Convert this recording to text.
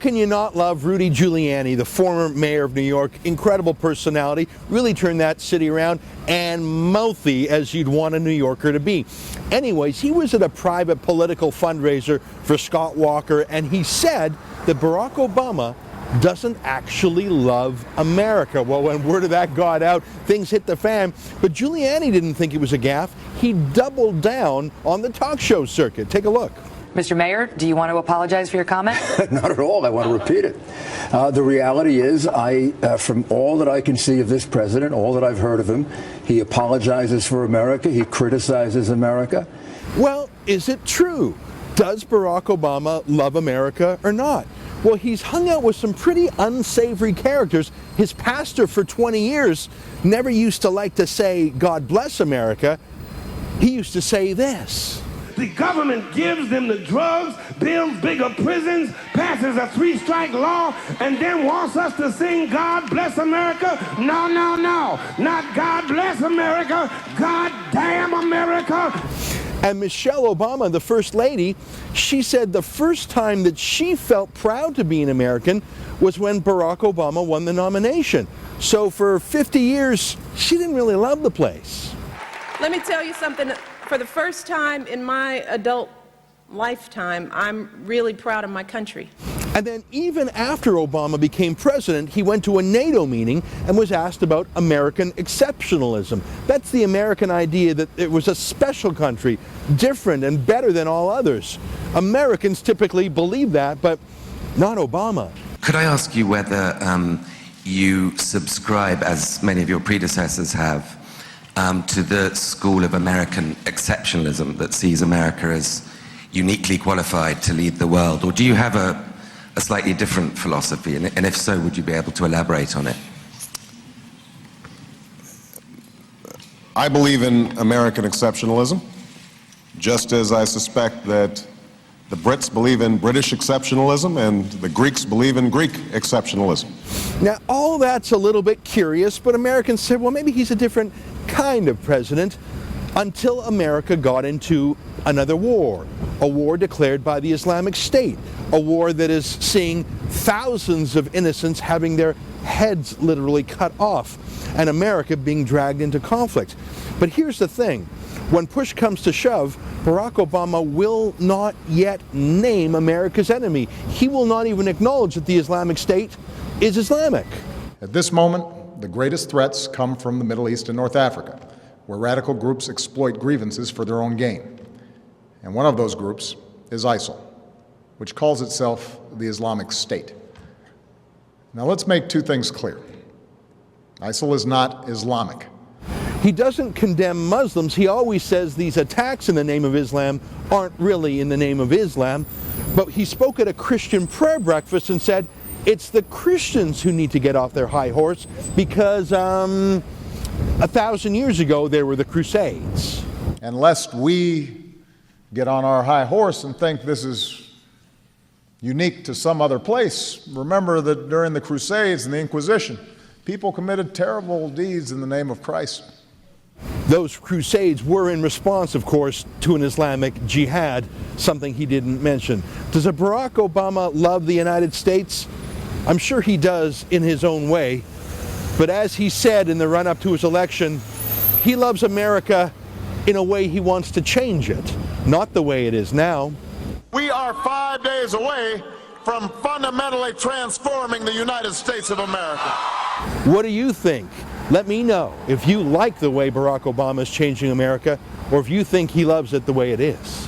can you not love Rudy Giuliani, the former mayor of New York? Incredible personality, really turned that city around, and mouthy as you'd want a New Yorker to be. Anyways, he was at a private political fundraiser for Scott Walker, and he said that Barack Obama doesn't actually love America. Well, when word of that got out, things hit the fan. But Giuliani didn't think it was a gaffe. He doubled down on the talk show circuit. Take a look. Mr. Mayor, do you want to apologize for your comment? Not at all. I want to repeat it. The reality is, from all that I can see of this president, all that I've heard of him, he apologizes for America. He criticizes America. Well, is it true? Does Barack Obama love America or not? Well, he's hung out with some pretty unsavory characters. His pastor for 20 years never used to like to say, "God bless America." He used to say this. The government gives them the drugs, builds bigger prisons, passes a 3-strike law, and then wants us to sing God Bless America? No, no, no. Not God Bless America. God damn America. And Michelle Obama, the First Lady, she said the first time that she felt proud to be an American was when Barack Obama won the nomination. So for 50 years, she didn't really love the place. Let me tell you something. For the first time in my adult lifetime, I'm really proud of my country. And then even after Obama became president, he went to a NATO meeting and was asked about American exceptionalism. That's the American idea that it was a special country, different and better than all others. Americans typically believe that, but not Obama. Could I ask you whether you subscribe, as many of your predecessors have, to the school of American exceptionalism that sees America as uniquely qualified to lead the world? Or do you have a slightly different philosophy? And if so, would you be able to elaborate on it? I believe in American exceptionalism, just as I suspect that the Brits believe in British exceptionalism and the Greeks believe in Greek exceptionalism. Now, all that's a little bit curious, but Americans said, well, maybe he's a different kind of president, until America got into another war, a war declared by the Islamic State, a war that is seeing thousands of innocents having their heads literally cut off, and America being dragged into conflict. But here's the thing, when push comes to shove, Barack Obama will not yet name America's enemy. He will not even acknowledge that the Islamic State is Islamic. At this moment, the greatest threats come from the Middle East and North Africa, where radical groups exploit grievances for their own gain. And one of those groups is ISIL, which calls itself the Islamic State. Now let's make two things clear. ISIL is not Islamic. He doesn't condemn Muslims. He always says these attacks in the name of Islam aren't really in the name of Islam. But he spoke at a Christian prayer breakfast and said, it's the Christians who need to get off their high horse because 1,000 years ago they were the Crusades. And lest we get on our high horse and think this is unique to some other place, remember that during the Crusades and the Inquisition, people committed terrible deeds in the name of Christ. Those crusades were in response, of course, to an Islamic jihad, something he didn't mention. Does Barack Obama love the United States? I'm sure he does in his own way. But as he said in the run-up to his election, he loves America in a way he wants to change it, not the way it is now. We are 5 days away from fundamentally transforming the United States of America. What do you think? Let me know if you like the way Barack Obama is changing America, or if you think he loves it the way it is.